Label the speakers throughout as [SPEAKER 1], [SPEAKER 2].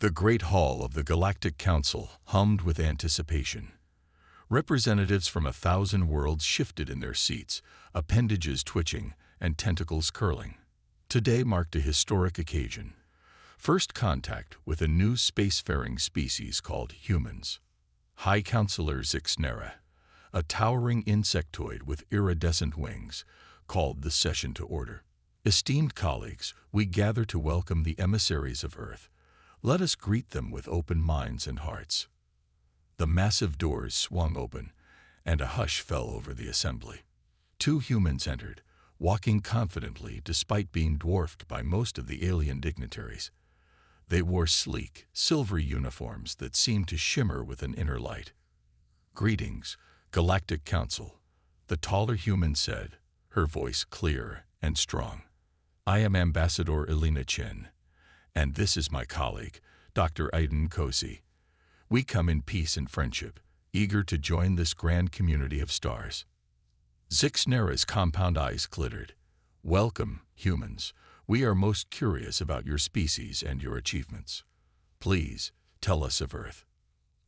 [SPEAKER 1] The great hall of the Galactic Council hummed with anticipation. Representatives from 1,000 worlds shifted in their seats, appendages twitching and tentacles curling. Today marked a historic occasion. First contact with a new spacefaring species called humans. High Counselor Zixnera, a towering insectoid with iridescent wings, called the session to order. Esteemed colleagues, we gather to welcome the emissaries of Earth. Let us greet them with open minds and hearts. The massive doors swung open, and a hush fell over the assembly. 2 humans entered, walking confidently despite being dwarfed by most of the alien dignitaries. They wore sleek, silvery uniforms that seemed to shimmer with an inner light. "Greetings, Galactic Council," the taller human said, her voice clear and strong. "I am Ambassador Elena Chen, and this is my colleague, Dr. Aiden Kosi. We come in peace and friendship, eager to join this grand community of stars." Zixnera's compound eyes glittered. "Welcome, humans. We are most curious about your species and your achievements. Please, tell us of Earth."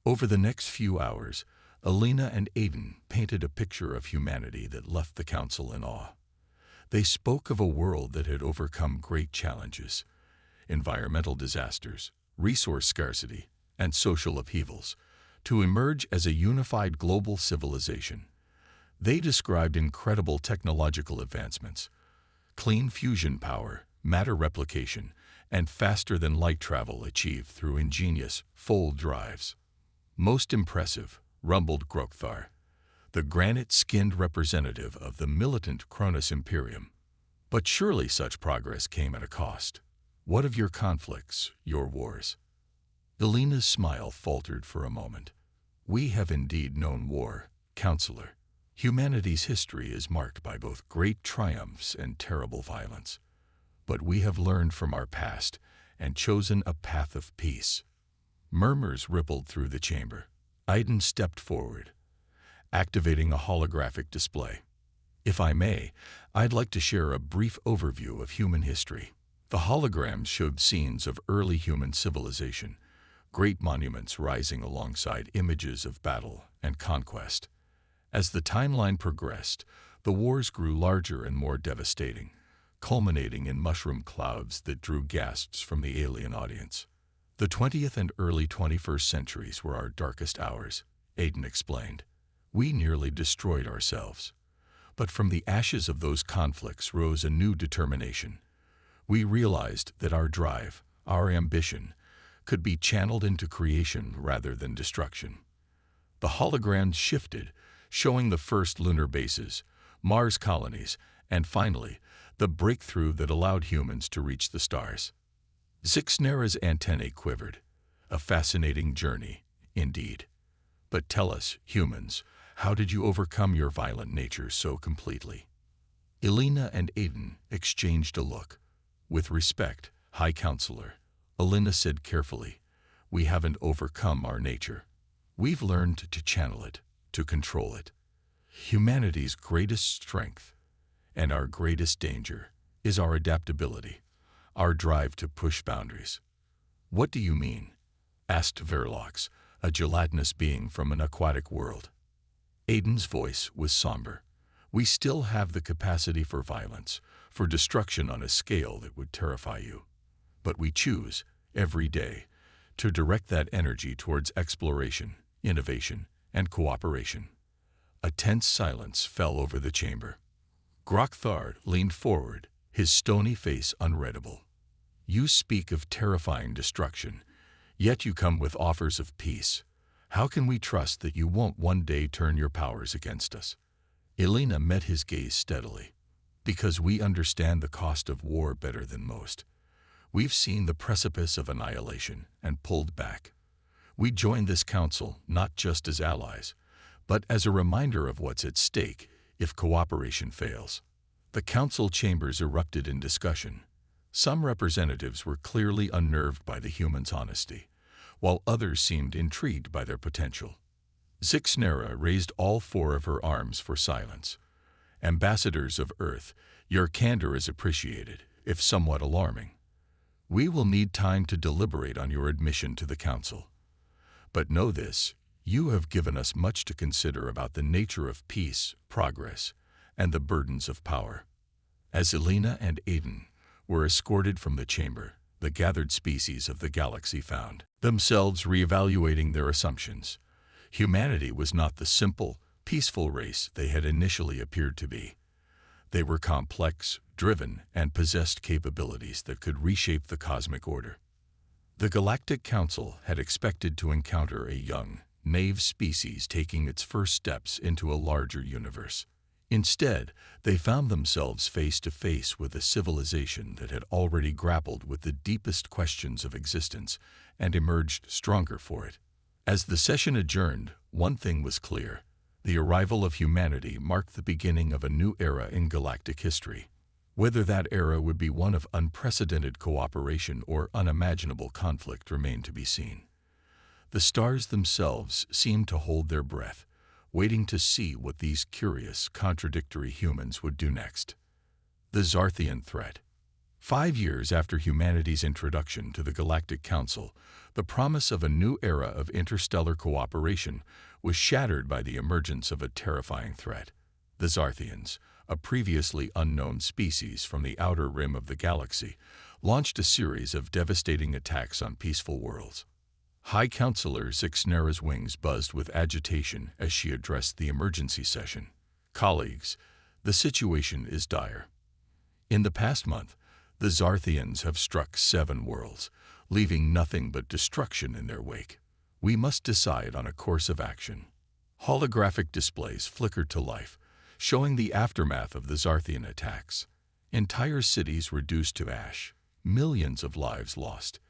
[SPEAKER 1] Over the next few hours, Elena and Aiden painted a picture of humanity that left the council in awe. They spoke of a world that had overcome great challenges: environmental disasters, resource scarcity, and social upheavals, to emerge as a unified global civilization. They described incredible technological advancements: clean fusion power, matter replication, and faster-than-light travel achieved through ingenious, fold drives. "Most impressive," rumbled Grokthar, the granite-skinned representative of the militant Cronus Imperium. "But surely such progress came at a cost. What of your conflicts, your wars?" Elena's smile faltered for a moment. "We have indeed known war, Counselor. Humanity's history is marked by both great triumphs and terrible violence. But we have learned from our past and chosen a path of peace." Murmurs rippled through the chamber. Aiden stepped forward, activating a holographic display. "If I may, I'd like to share a brief overview of human history." The holograms showed scenes of early human civilization, great monuments rising alongside images of battle and conquest. As the timeline progressed, the wars grew larger and more devastating, culminating in mushroom clouds that drew gasps from the alien audience. "The 20th and early 21st centuries were our darkest hours," Aiden explained. "We nearly destroyed ourselves. But from the ashes of those conflicts rose a new determination. We realized that our drive, our ambition, could be channeled into creation rather than destruction." The holograms shifted, showing the first lunar bases, Mars colonies, and finally, the breakthrough that allowed humans to reach the stars. Zixnera's antennae quivered. "A fascinating journey, indeed. But tell us, humans, how did you overcome your violent nature so completely?" Elena and Aiden exchanged a look. "With respect, High Counselor," Elena said carefully, "we haven't overcome our nature. We've learned to channel it, to control it. Humanity's greatest strength and our greatest danger is our adaptability, our drive to push boundaries." "What do you mean?" asked Verlox, a gelatinous being from an aquatic world. Aiden's voice was somber. "We still have the capacity for violence, for destruction on a scale that would terrify you. But we choose, every day, to direct that energy towards exploration, innovation, and cooperation." A tense silence fell over the chamber. Grokthar leaned forward, his stony face unreadable. "You speak of terrifying destruction, yet you come with offers of peace. How can we trust that you won't one day turn your powers against us?" Elena met his gaze steadily. "Because we understand the cost of war better than most. We've seen the precipice of annihilation and pulled back. We joined this council not just as allies, but as a reminder of what's at stake if cooperation fails." The council chambers erupted in discussion. Some representatives were clearly unnerved by the humans' honesty, while others seemed intrigued by their potential. Zixnera raised all 4 of her arms for silence. "Ambassadors of Earth, your candor is appreciated, if somewhat alarming. We will need time to deliberate on your admission to the Council. But know this, you have given us much to consider about the nature of peace, progress, and the burdens of power. As Elena and Aiden were escorted from the chamber, the gathered species of the galaxy found themselves reevaluating their assumptions. Humanity was not the simple, peaceful race they had initially appeared to be. They were complex, driven, and possessed capabilities that could reshape the cosmic order. The Galactic Council had expected to encounter a young, naive species taking its first steps into a larger universe. Instead, they found themselves face to face with a civilization that had already grappled with the deepest questions of existence and emerged stronger for it. As the session adjourned, one thing was clear. The arrival of humanity marked the beginning of a new era in galactic history. Whether that era would be one of unprecedented cooperation or unimaginable conflict remained to be seen. The stars themselves seemed to hold their breath, waiting to see what these curious, contradictory humans would do next. The Zarthian threat. 5 years after humanity's introduction to the Galactic Council, the promise of a new era of interstellar cooperation was shattered by the emergence of a terrifying threat. The Zarthians, a previously unknown species from the outer rim of the galaxy, launched a series of devastating attacks on peaceful worlds. High Counselor Zixnera's wings buzzed with agitation as she addressed the emergency session. Colleagues, the situation is dire. In the past month, the Zarthians have struck 7 worlds, leaving nothing but destruction in their wake. We must decide on a course of action. Holographic displays flickered to life, showing the aftermath of the Zarthian attacks. Entire cities reduced to ash, millions of lives lost,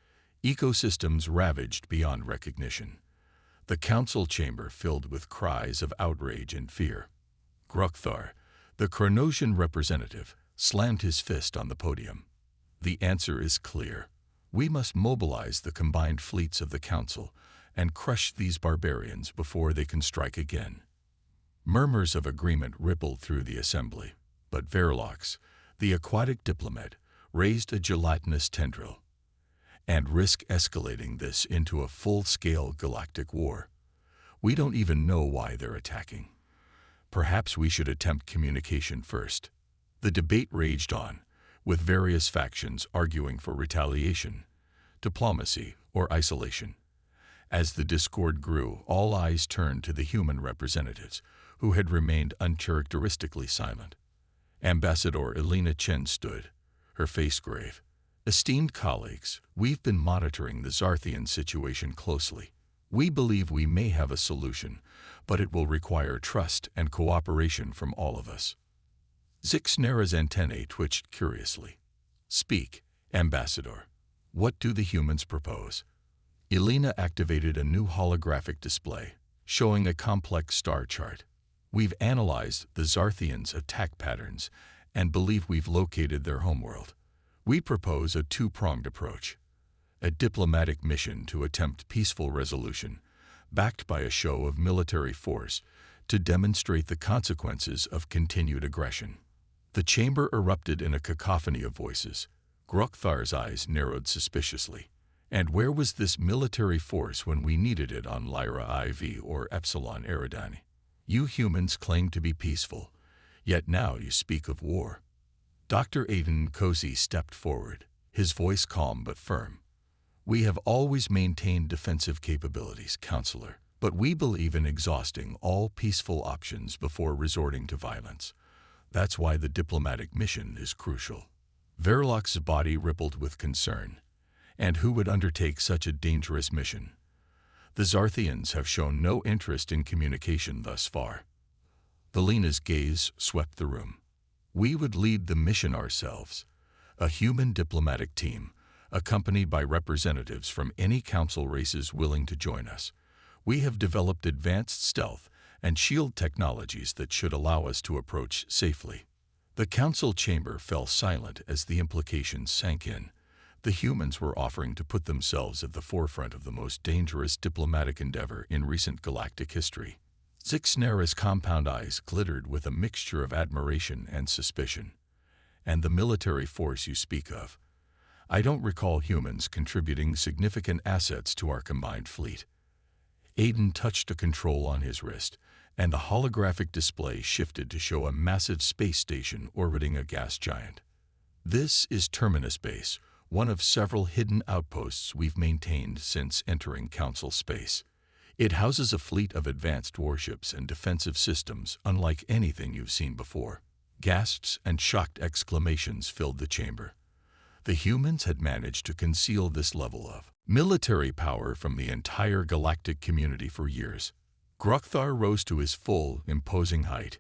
[SPEAKER 1] ecosystems ravaged beyond recognition. The council chamber filled with cries of outrage and fear. Grukthar, the Chronosian representative, slammed his fist on the podium. The answer is clear. We must mobilize the combined fleets of the council and crush these barbarians before they can strike again. Murmurs of agreement rippled through the assembly, but Verlox, the aquatic diplomat, raised a gelatinous tendril and risked escalating this into a full-scale galactic war. We don't even know why they're attacking. Perhaps we should attempt communication first. The debate raged on, with various factions arguing for retaliation, diplomacy, or isolation. As the discord grew, all eyes turned to the human representatives, who had remained uncharacteristically silent. Ambassador Elena Chen stood, her face grave. Esteemed colleagues, we've been monitoring the Zarthian situation closely. We believe we may have a solution, but it will require trust and cooperation from all of us. Zixnera's antennae twitched curiously. Speak, Ambassador. What do the humans propose? Elena activated a new holographic display, showing a complex star chart. We've analyzed the Zarthians' attack patterns and believe we've located their homeworld. We propose a 2-pronged approach. A diplomatic mission to attempt peaceful resolution, backed by a show of military force to demonstrate the consequences of continued aggression. The chamber erupted in a cacophony of voices. Grukthar's eyes narrowed suspiciously. And where was this military force when we needed it on Lyra IV or Epsilon Eridani? You humans claim to be peaceful, yet now you speak of war. Dr. Aiden Cozy stepped forward, his voice calm but firm. We have always maintained defensive capabilities, Counselor, but we believe in exhausting all peaceful options before resorting to violence. That's why the diplomatic mission is crucial. Verlox's body rippled with concern. And who would undertake such a dangerous mission? The Zarthians have shown no interest in communication thus far. Velena's gaze swept the room. We would lead the mission ourselves, a human diplomatic team, accompanied by representatives from any council races willing to join us. We have developed advanced stealth and shield technologies that should allow us to approach safely. The council chamber fell silent as the implications sank in. The humans were offering to put themselves at the forefront of the most dangerous diplomatic endeavor in recent galactic history. Zixnera's compound eyes glittered with a mixture of admiration and suspicion. And the military force you speak of, I don't recall humans contributing significant assets to our combined fleet. Aiden touched a control on his wrist, and the holographic display shifted to show a massive space station orbiting a gas giant. This is Terminus Base, one of several hidden outposts we've maintained since entering Council space. It houses a fleet of advanced warships and defensive systems unlike anything you've seen before. Gasps and shocked exclamations filled the chamber. The humans had managed to conceal this level of military power from the entire galactic community for years. Grokthar rose to his full, imposing height.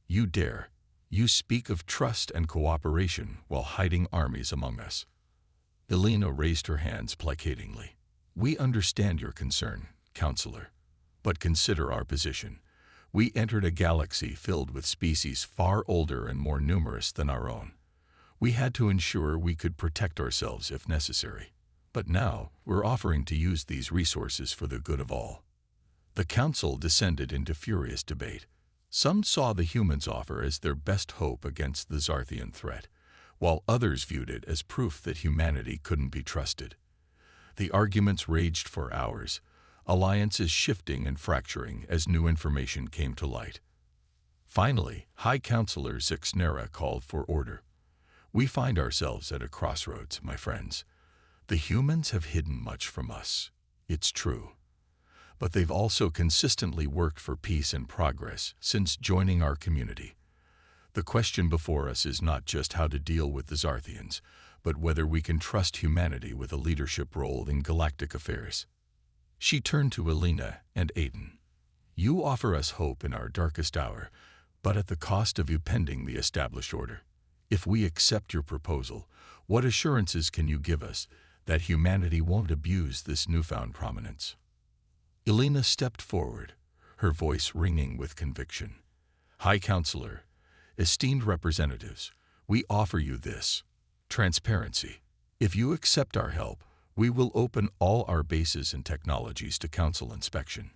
[SPEAKER 1] You dare. You speak of trust and cooperation while hiding armies among us. Elena raised her hands placatingly. We understand your concern, Counselor, but consider our position. We entered a galaxy filled with species far older and more numerous than our own. We had to ensure we could protect ourselves if necessary. But now, we're offering to use these resources for the good of all. The Council descended into furious debate. Some saw the humans' offer as their best hope against the Zarthian threat, while others viewed it as proof that humanity couldn't be trusted. The arguments raged for hours, alliances shifting and fracturing as new information came to light. Finally, High Counselor Zixnera called for order. We find ourselves at a crossroads, my friends. The humans have hidden much from us. It's true. But they've also consistently worked for peace and progress since joining our community. The question before us is not just how to deal with the Zarthians, but whether we can trust humanity with a leadership role in galactic affairs. She turned to Elena and Aiden. You offer us hope in our darkest hour, but at the cost of upending the established order. If we accept your proposal, what assurances can you give us that humanity won't abuse this newfound prominence? Elena stepped forward, her voice ringing with conviction. High Counselor, esteemed representatives, we offer you this: transparency. If you accept our help, we will open all our bases and technologies to Council inspection.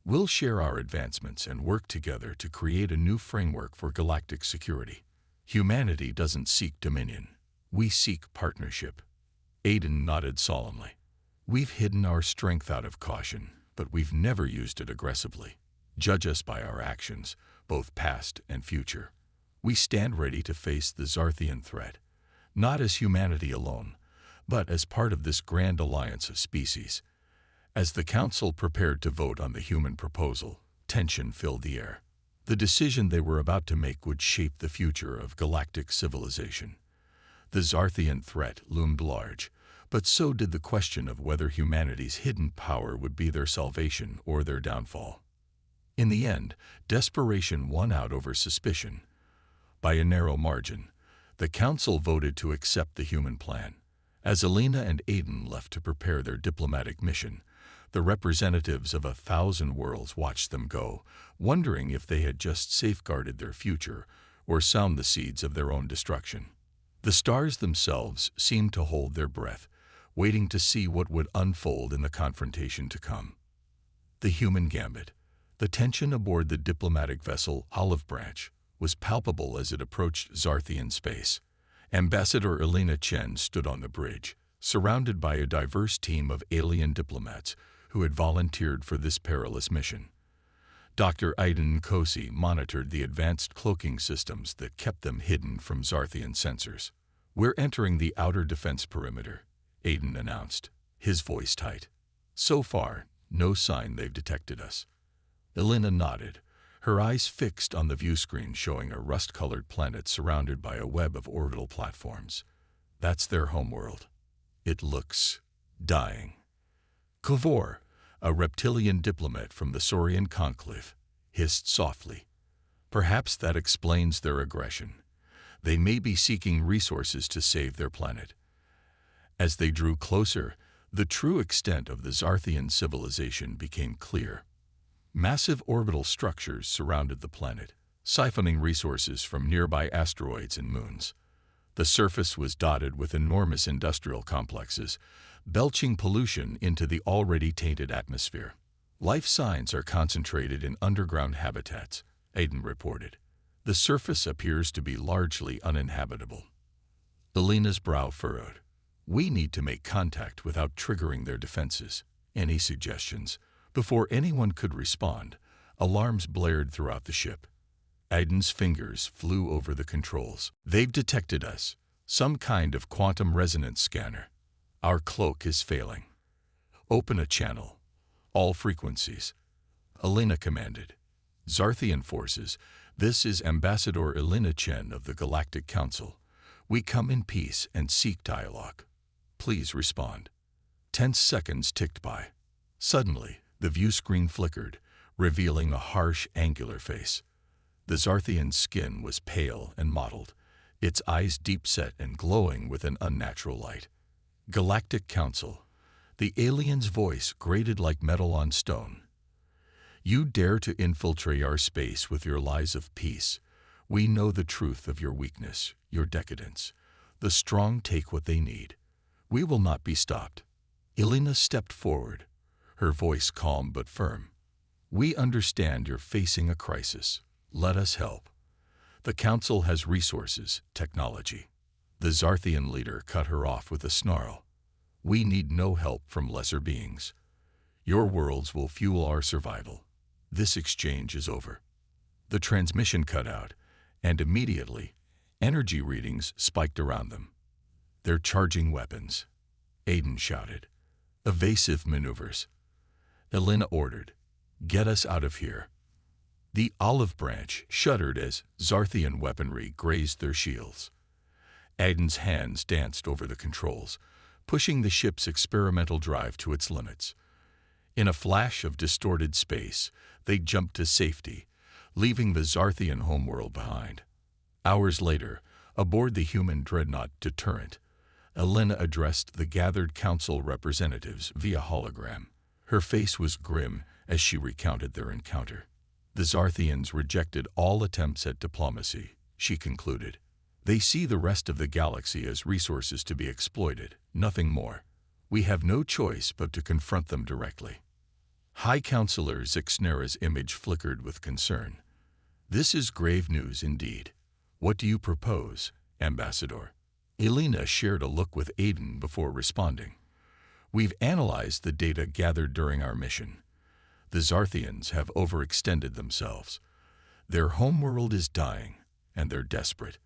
[SPEAKER 1] We'll share our advancements and work together to create a new framework for galactic security. Humanity doesn't seek dominion. We seek partnership. Aiden nodded solemnly. We've hidden our strength out of caution, but we've never used it aggressively. Judge us by our actions, both past and future. We stand ready to face the Zarthian threat, not as humanity alone, but as part of this grand alliance of species. As the Council prepared to vote on the human proposal, tension filled the air. The decision they were about to make would shape the future of galactic civilization. The Zarthian threat loomed large, but so did the question of whether humanity's hidden power would be their salvation or their downfall. In the end, desperation won out over suspicion. By a narrow margin, the Council voted to accept the human plan. As Elena and Aiden left to prepare their diplomatic mission, the representatives of 1,000 worlds watched them go, wondering if they had just safeguarded their future or sown the seeds of their own destruction. The stars themselves seemed to hold their breath, waiting to see what would unfold in the confrontation to come. The human gambit, the tension aboard the diplomatic vessel Olive Branch, was palpable as it approached Zarthian space. Ambassador Elena Chen stood on the bridge, surrounded by a diverse team of alien diplomats who had volunteered for this perilous mission. Dr. Aiden Nkosi monitored the advanced cloaking systems that kept them hidden from Zarthian sensors. We're entering the outer defense perimeter, Aiden announced, his voice tight. So far, no sign they've detected us. Elena nodded, her eyes fixed on the view screen showing a rust-colored planet surrounded by a web of orbital platforms. That's their homeworld. It looks dying. Kovor, a reptilian diplomat from the Saurian conclave, hissed softly. Perhaps that explains their aggression. They may be seeking resources to save their planet. As they drew closer, the true extent of the Zarthian civilization became clear. Massive orbital structures surrounded the planet, siphoning resources from nearby asteroids and moons. The surface was dotted with enormous industrial complexes, belching pollution into the already tainted atmosphere. Life signs are concentrated in underground habitats, Aiden reported. The surface appears to be largely uninhabitable. Elena's brow furrowed. We need to make contact without triggering their defenses. Any suggestions? Before anyone could respond, alarms blared throughout the ship. Aiden's fingers flew over the controls. They've detected us. Some kind of quantum resonance scanner. Our cloak is failing. Open a channel. All frequencies. Elena commanded. Zarthian forces, this is Ambassador Elena Chen of the Galactic Council. We come in peace and seek dialogue. Please respond. 10 seconds ticked by. Suddenly, the view screen flickered, revealing a harsh, angular face. The Zarthian's skin was pale and mottled, its eyes deep-set and glowing with an unnatural light. Galactic Council. The alien's voice grated like metal on stone. You dare to infiltrate our space with your lies of peace. We know the truth of your weakness, your decadence. The strong take what they need. We will not be stopped. Elena stepped forward, her voice calm but firm. We understand you're facing a crisis. Let us help. The Council has resources, technology. The Zarthian leader cut her off with a snarl. We need no help from lesser beings. Your worlds will fuel our survival. This exchange is over. The transmission cut out, and immediately, energy readings spiked around them. They're charging weapons, Aiden shouted. Evasive maneuvers. Elena ordered, get us out of here. The olive branch shuddered as Zarthian weaponry grazed their shields. Aiden's hands danced over the controls, pushing the ship's experimental drive to its limits. In a flash of distorted space, they jumped to safety, leaving the Zarthian homeworld behind. Hours later, aboard the human dreadnought Deterrent, Elena addressed the gathered council representatives via hologram. Her face was grim as she recounted their encounter. The Zarthians rejected all attempts at diplomacy, she concluded. They see the rest of the galaxy as resources to be exploited, nothing more. We have no choice but to confront them directly. High Counselor Zixnera's image flickered with concern. This is grave news indeed. What do you propose, Ambassador? Elena shared a look with Aiden before responding. We've analyzed the data gathered during our mission. The Zarthians have overextended themselves. Their homeworld is dying, and they're desperate.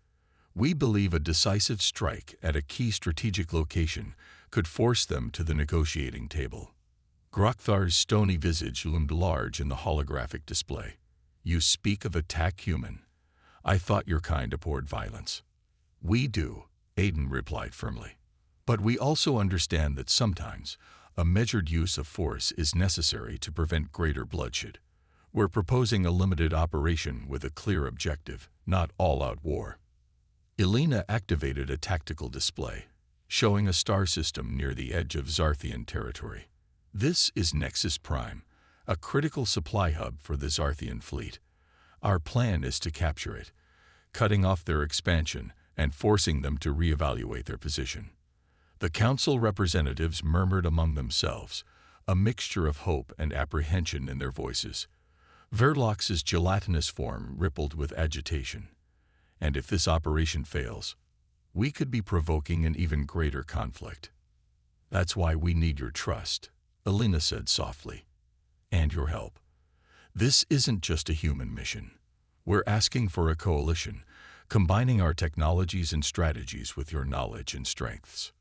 [SPEAKER 1] We believe a decisive strike at a key strategic location could force them to the negotiating table. Grokthar's stony visage loomed large in the holographic display. You speak of attack human. I thought your kind abhorred violence. We do, Aiden replied firmly. But we also understand that sometimes a measured use of force is necessary to prevent greater bloodshed. We're proposing a limited operation with a clear objective, not all-out war. Elena activated a tactical display, showing a star system near the edge of Zarthian territory. This is Nexus Prime, a critical supply hub for the Zarthian fleet. Our plan is to capture it, cutting off their expansion and forcing them to reevaluate their position. The council representatives murmured among themselves, a mixture of hope and apprehension in their voices. Verlox's gelatinous form rippled with agitation. And if this operation fails, we could be provoking an even greater conflict. That's why we need your trust, Elena said softly, and your help. This isn't just a human mission. We're asking for a coalition, combining our technologies and strategies with your knowledge and strengths.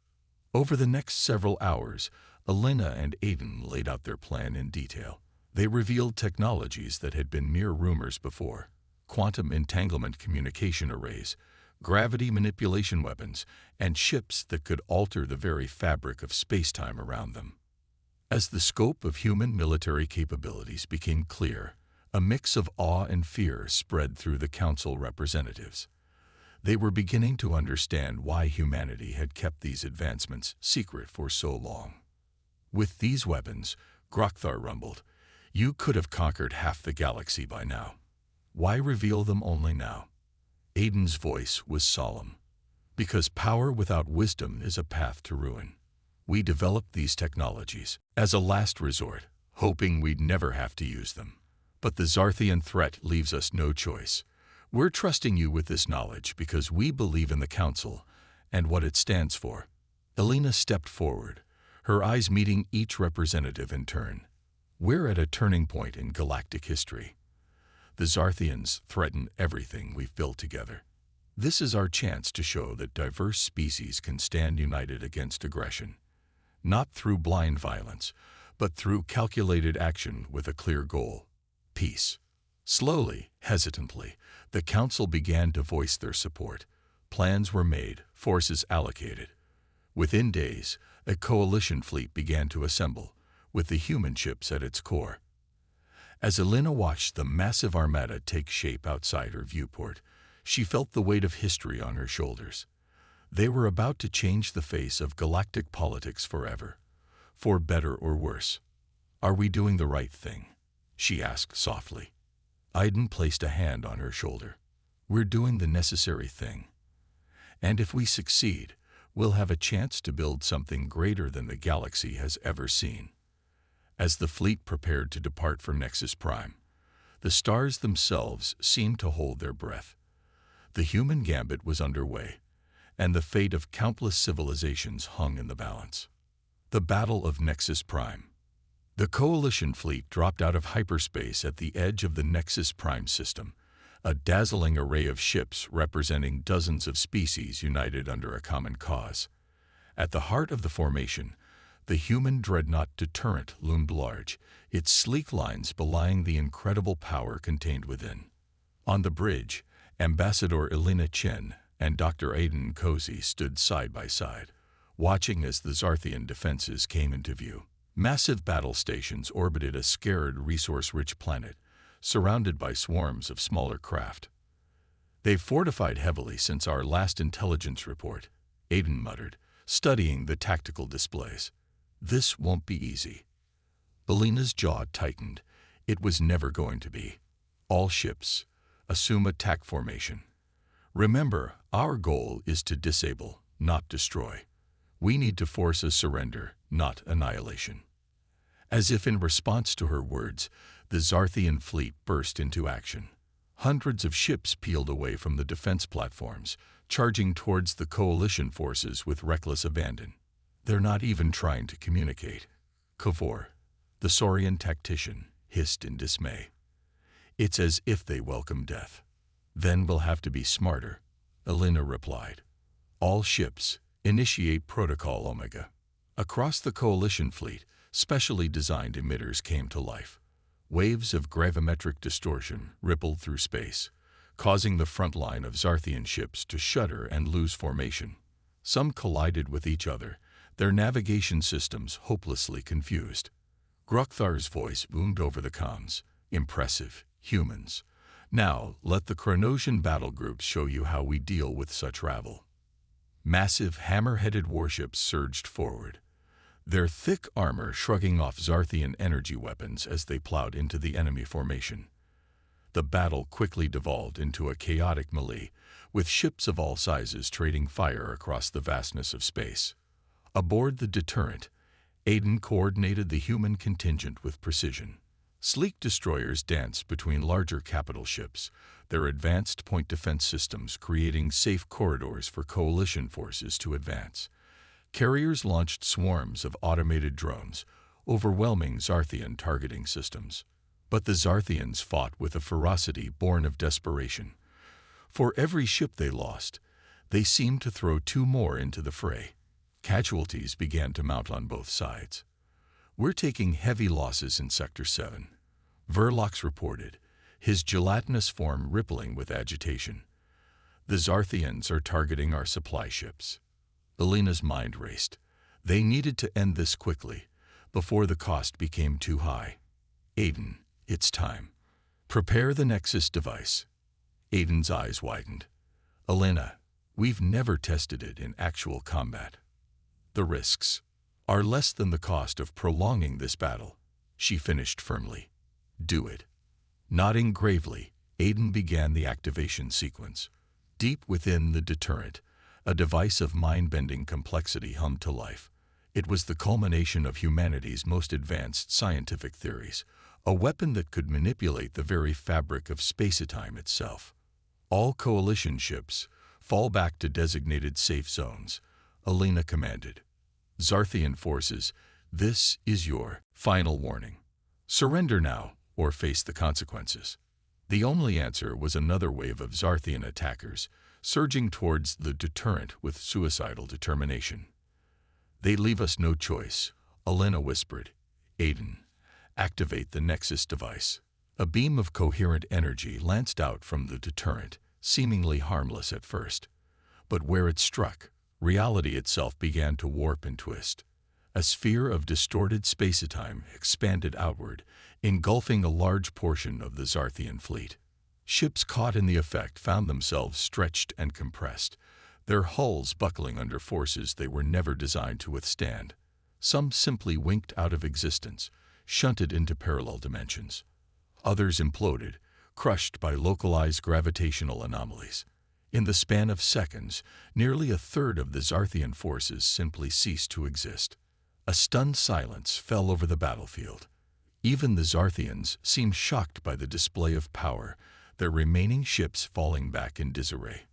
[SPEAKER 1] Over the next several hours, Elena and Aiden laid out their plan in detail. They revealed technologies that had been mere rumors before: quantum entanglement communication arrays, gravity manipulation weapons, and ships that could alter the very fabric of space-time around them. As the scope of human military capabilities became clear, a mix of awe and fear spread through the council representatives. They were beginning to understand why humanity had kept these advancements secret for so long. With these weapons, Grokthar rumbled, you could have conquered half the galaxy by now. Why reveal them only now? Aiden's voice was solemn. Because power without wisdom is a path to ruin. We developed these technologies as a last resort, hoping we'd never have to use them. But the Zarthian threat leaves us no choice. We're trusting you with this knowledge because we believe in the Council and what it stands for. Elena stepped forward, her eyes meeting each representative in turn. We're at a turning point in galactic history. The Zarthians threaten everything we've built together. This is our chance to show that diverse species can stand united against aggression, not through blind violence, but through calculated action with a clear goal: peace. Slowly, hesitantly, the Council began to voice their support. Plans were made, forces allocated. Within days, a coalition fleet began to assemble, with the human ships at its core. As Elena watched the massive armada take shape outside her viewport, she felt the weight of history on her shoulders. They were about to change the face of galactic politics forever, for better or worse. "Are we doing the right thing?" she asked softly. Aiden placed a hand on her shoulder. "We're doing the necessary thing. And if we succeed, we'll have a chance to build something greater than the galaxy has ever seen." As the fleet prepared to depart for Nexus Prime, the stars themselves seemed to hold their breath. The human gambit was underway, and the fate of countless civilizations hung in the balance. The Battle of Nexus Prime. The Coalition fleet dropped out of hyperspace at the edge of the Nexus Prime system, a dazzling array of ships representing dozens of species united under a common cause. At the heart of the formation, the human dreadnought Deterrent loomed large, its sleek lines belying the incredible power contained within. On the bridge, Ambassador Elena Chen and Dr. Aiden Cozy stood side by side, watching as the Zarthian defenses came into view. Massive battle stations orbited a scarred, resource-rich planet, surrounded by swarms of smaller craft. "They've fortified heavily since our last intelligence report," Aiden muttered, studying the tactical displays. "This won't be easy." Elena's jaw tightened. It was never going to be. "All ships, assume attack formation. Remember, our goal is to disable, not destroy. We need to force a surrender, not annihilation." As if in response to her words, the Zarthian fleet burst into action. Hundreds of ships peeled away from the defense platforms, charging towards the coalition forces with reckless abandon. "They're not even trying to communicate," Kavor, the Saurian tactician, hissed in dismay. "It's as if they welcome death." "Then we'll have to be smarter," Elena replied. "All ships, initiate Protocol Omega." Across the coalition fleet, specially designed emitters came to life. Waves of gravimetric distortion rippled through space, causing the front line of Zarthian ships to shudder and lose formation. Some collided with each other, their navigation systems hopelessly confused. Grukthar's voice boomed over the comms. "Impressive, humans. Now, let the Chronosian battle groups show you how we deal with such rabble." Massive, hammer-headed warships surged forward, their thick armor shrugging off Zarthian energy weapons as they plowed into the enemy formation. The battle quickly devolved into a chaotic melee, with ships of all sizes trading fire across the vastness of space. Aboard the Deterrent, Aiden coordinated the human contingent with precision. Sleek destroyers danced between larger capital ships, their advanced point defense systems creating safe corridors for coalition forces to advance. Carriers launched swarms of automated drones, overwhelming Zarthian targeting systems. But the Zarthians fought with a ferocity born of desperation. For every ship they lost, they seemed to throw two more into the fray. Casualties began to mount on both sides. "We're taking heavy losses in Sector 7, Verlox reported, his gelatinous form rippling with agitation. "The Zarthians are targeting our supply ships." Elena's mind raced. They needed to end this quickly, before the cost became too high. "Aiden, it's time. Prepare the Nexus device." Aiden's eyes widened. "Elena, we've never tested it in actual combat. The risks are less than the cost of prolonging this battle," she finished firmly. "Do it." Nodding gravely, Aiden began the activation sequence. Deep within the Deterrent, a device of mind-bending complexity hummed to life. It was the culmination of humanity's most advanced scientific theories, a weapon that could manipulate the very fabric of space-time itself. "All coalition ships, fall back to designated safe zones," Elena commanded. Zarthian forces, this is your final warning. Surrender now, or face the consequences. The only answer was another wave of Zarthian attackers, surging towards the deterrent with suicidal determination. They leave us no choice, Alina whispered. Aiden, activate the Nexus device. A beam of coherent energy lanced out from the deterrent, seemingly harmless at first. But where it struck, reality itself began to warp and twist. A sphere of distorted space-time expanded outward, engulfing a large portion of the Zarthian fleet. Ships caught in the effect found themselves stretched and compressed, their hulls buckling under forces they were never designed to withstand. Some simply winked out of existence, shunted into parallel dimensions. Others imploded, crushed by localized gravitational anomalies. In the span of seconds, nearly a third of the Zarthian forces simply ceased to exist. A stunned silence fell over the battlefield. Even the Zarthians seemed shocked by the display of power, their remaining ships falling back in disarray.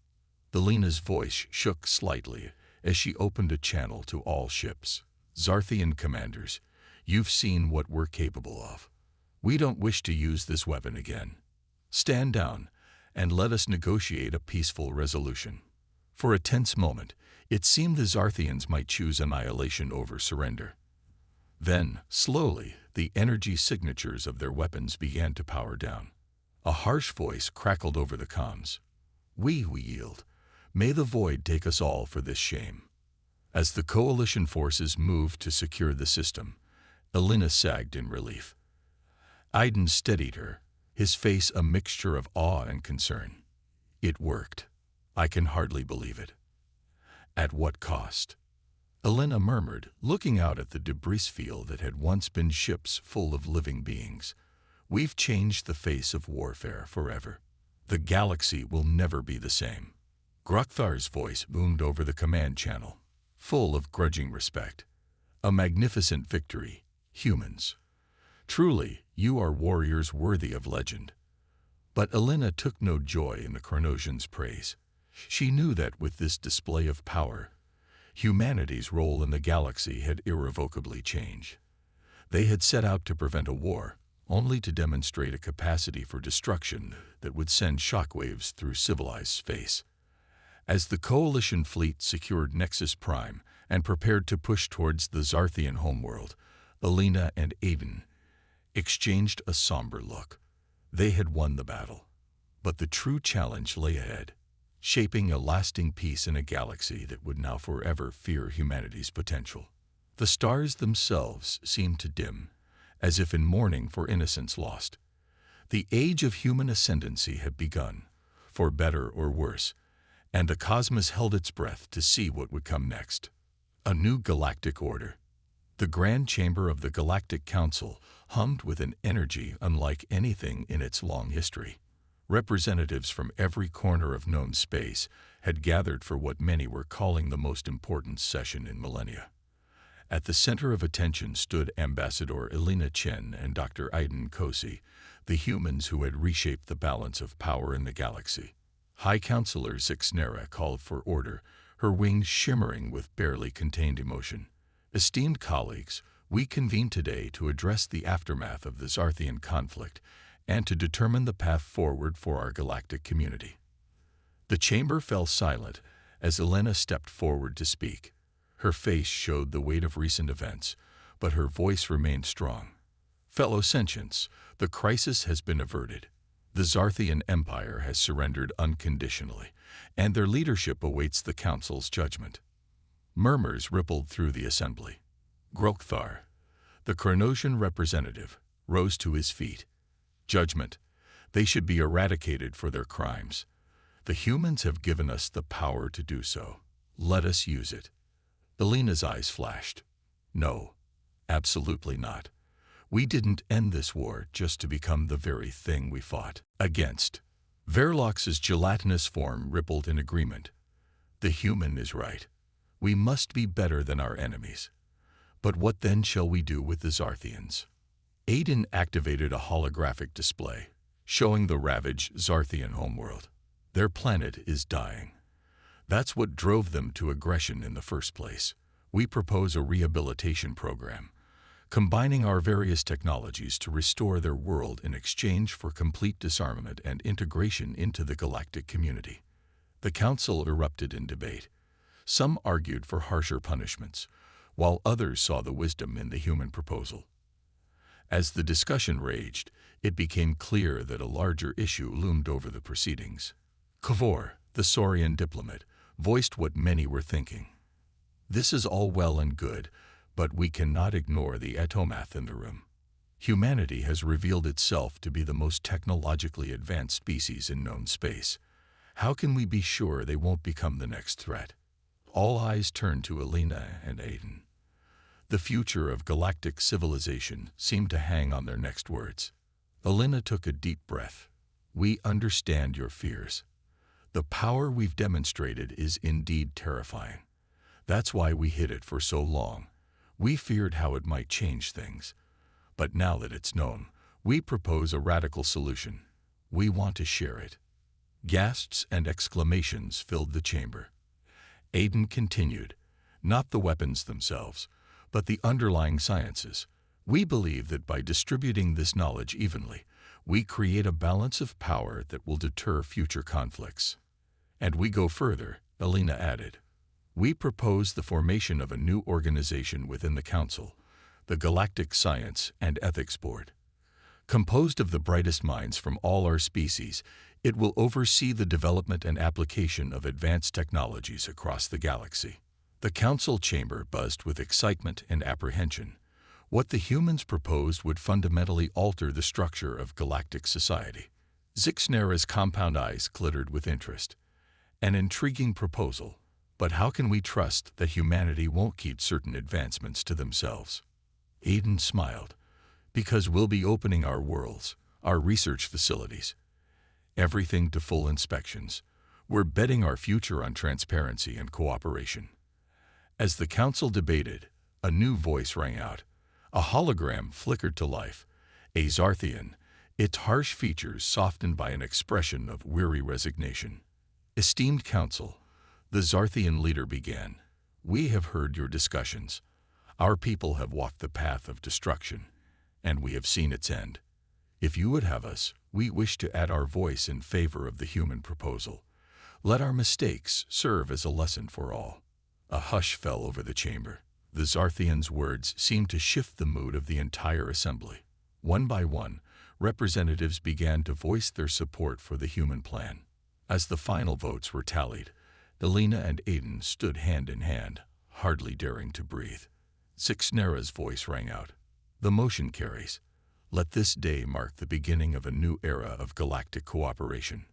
[SPEAKER 1] Alina's voice shook slightly as she opened a channel to all ships. Zarthian commanders, you've seen what we're capable of. We don't wish to use this weapon again. Stand down and let us negotiate a peaceful resolution. For a tense moment, it seemed the Zarthians might choose annihilation over surrender. Then, slowly, the energy signatures of their weapons began to power down. A harsh voice crackled over the comms. We yield. May the void take us all for this shame. As the coalition forces moved to secure the system, Alina sagged in relief. Aiden steadied her, his face a mixture of awe and concern. It worked. I can hardly believe it. At what cost? Alina murmured, looking out at the debris field that had once been ships full of living beings. We've changed the face of warfare forever. The galaxy will never be the same. Grukthar's voice boomed over the command channel, full of grudging respect. A magnificent victory, humans. Truly, you are warriors worthy of legend. But Alina took no joy in the Chronosians' praise. She knew that with this display of power, humanity's role in the galaxy had irrevocably changed. They had set out to prevent a war, only to demonstrate a capacity for destruction that would send shockwaves through civilized space. As the Coalition fleet secured Nexus Prime and prepared to push towards the Zarthian homeworld, Alina and Aiden exchanged a somber look. They had won the battle, but the true challenge lay ahead, shaping a lasting peace in a galaxy that would now forever fear humanity's potential. The stars themselves seemed to dim, as if in mourning for innocence lost. The age of human ascendancy had begun, for better or worse, and the cosmos held its breath to see what would come next. A new galactic order. The Grand Chamber of the Galactic Council hummed with an energy unlike anything in its long history. Representatives from every corner of known space had gathered for what many were calling the most important session in millennia. At the center of attention stood Ambassador Alina Chen and Dr. Aiden Kosi, the humans who had reshaped the balance of power in the galaxy. High Counselor Zixnera called for order, her wings shimmering with barely contained emotion. Esteemed colleagues, we convene today to address the aftermath of the Zarthian conflict and to determine the path forward for our galactic community. The chamber fell silent as Alina stepped forward to speak. Her face showed the weight of recent events, but her voice remained strong. Fellow sentients, the crisis has been averted. The Zarthian Empire has surrendered unconditionally, and their leadership awaits the Council's judgment. Murmurs rippled through the assembly. Grokthar, the Chronosian representative, rose to his feet. Judgment. They should be eradicated for their crimes. The humans have given us the power to do so. Let us use it. Alina's eyes flashed. No, absolutely not. We didn't end this war just to become the very thing we fought against. Verlox's gelatinous form rippled in agreement. The human is right. We must be better than our enemies. But what then shall we do with the Zarthians? Aiden activated a holographic display, showing the ravaged Zarthian homeworld. Their planet is dying. That's what drove them to aggression in the first place. We propose a rehabilitation program, combining our various technologies to restore their world in exchange for complete disarmament and integration into the galactic community. The Council erupted in debate. Some argued for harsher punishments, while others saw the wisdom in the human proposal. As the discussion raged, it became clear that a larger issue loomed over the proceedings. Kavor, the Saurian diplomat, voiced what many were thinking. This is all well and good, but we cannot ignore the etomath in the room. Humanity has revealed itself to be the most technologically advanced species in known space. How can we be sure they won't become the next threat? All eyes turned to Elena and Aiden. The future of galactic civilization seemed to hang on their next words. Elena took a deep breath. We understand your fears. The power we've demonstrated is indeed terrifying. That's why we hid it for so long. We feared how it might change things. But now that it's known, we propose a radical solution. We want to share it. Gasps and exclamations filled the chamber. Aiden continued, not the weapons themselves, but the underlying sciences. We believe that by distributing this knowledge evenly, we create a balance of power that will deter future conflicts. And we go further, Elena added. We propose the formation of a new organization within the Council, the Galactic Science and Ethics Board. Composed of the brightest minds from all our species, it will oversee the development and application of advanced technologies across the galaxy. The Council chamber buzzed with excitement and apprehension. What the humans proposed would fundamentally alter the structure of galactic society. Zixnera's compound eyes glittered with interest. An intriguing proposal. But how can we trust that humanity won't keep certain advancements to themselves? Aiden smiled. Because we'll be opening our worlds, our research facilities, everything to full inspections. We're betting our future on transparency and cooperation. As the Council debated, a new voice rang out. A hologram flickered to life. A Zarthian, its harsh features softened by an expression of weary resignation. Esteemed Council, the Zarthian leader began. We have heard your discussions. Our people have walked the path of destruction, and we have seen its end. If you would have us, we wish to add our voice in favor of the human proposal. Let our mistakes serve as a lesson for all. A hush fell over the chamber. The Zarthian's words seemed to shift the mood of the entire assembly. One by one, representatives began to voice their support for the human plan. As the final votes were tallied, Elena and Aiden stood hand in hand, hardly daring to breathe. Zixnera's voice rang out. The motion carries. Let this day mark the beginning of a new era of galactic cooperation.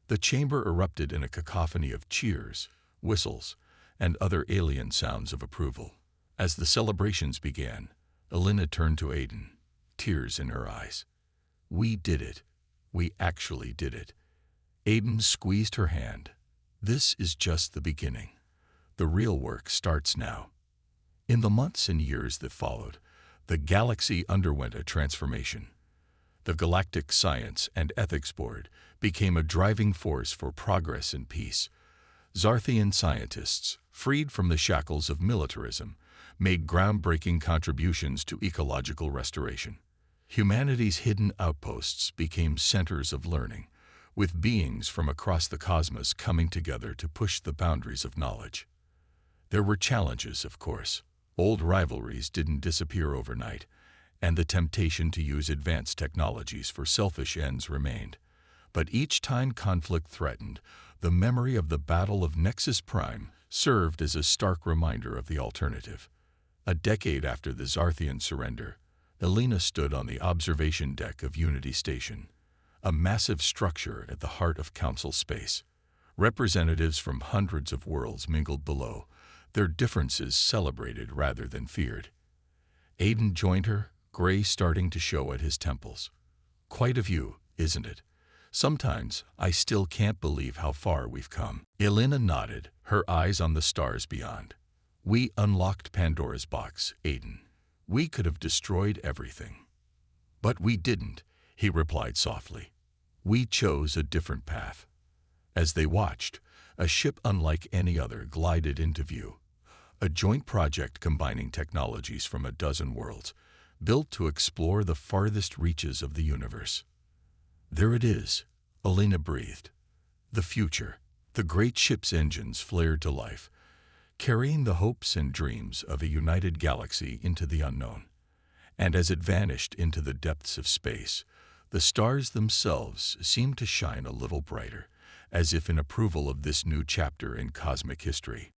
[SPEAKER 1] The chamber erupted in a cacophony of cheers, whistles, and other alien sounds of approval. As the celebrations began, Elena turned to Aiden, tears in her eyes. We did it. We actually did it. Aiden squeezed her hand. This is just the beginning. The real work starts now. In the months and years that followed, the galaxy underwent a transformation. The Galactic Science and Ethics Board became a driving force for progress and peace. Zarthian scientists, freed from the shackles of militarism, made groundbreaking contributions to ecological restoration. Humanity's hidden outposts became centers of learning, with beings from across the cosmos coming together to push the boundaries of knowledge. There were challenges, of course. Old rivalries didn't disappear overnight, and the temptation to use advanced technologies for selfish ends remained. But each time conflict threatened, the memory of the Battle of Nexus Prime served as a stark reminder of the alternative. A decade after the Zarthian surrender, Elena stood on the observation deck of Unity Station, a massive structure at the heart of Council space. Representatives from hundreds of worlds mingled below, their differences celebrated rather than feared. Aiden joined her, gray starting to show at his temples. Quite a view, isn't it? Sometimes I still can't believe how far we've come. Elena nodded, her eyes on the stars beyond. We unlocked Pandora's box, Aiden. We could have destroyed everything. But we didn't, he replied softly. We chose a different path. As they watched, a ship unlike any other glided into view. a joint project combining technologies from a dozen worlds, built to explore the farthest reaches of the universe. There it is, Elena breathed. The future. The great ship's engines flared to life, carrying the hopes and dreams of a united galaxy into the unknown. And as it vanished into the depths of space, the stars themselves seemed to shine a little brighter, as if in approval of this new chapter in cosmic history.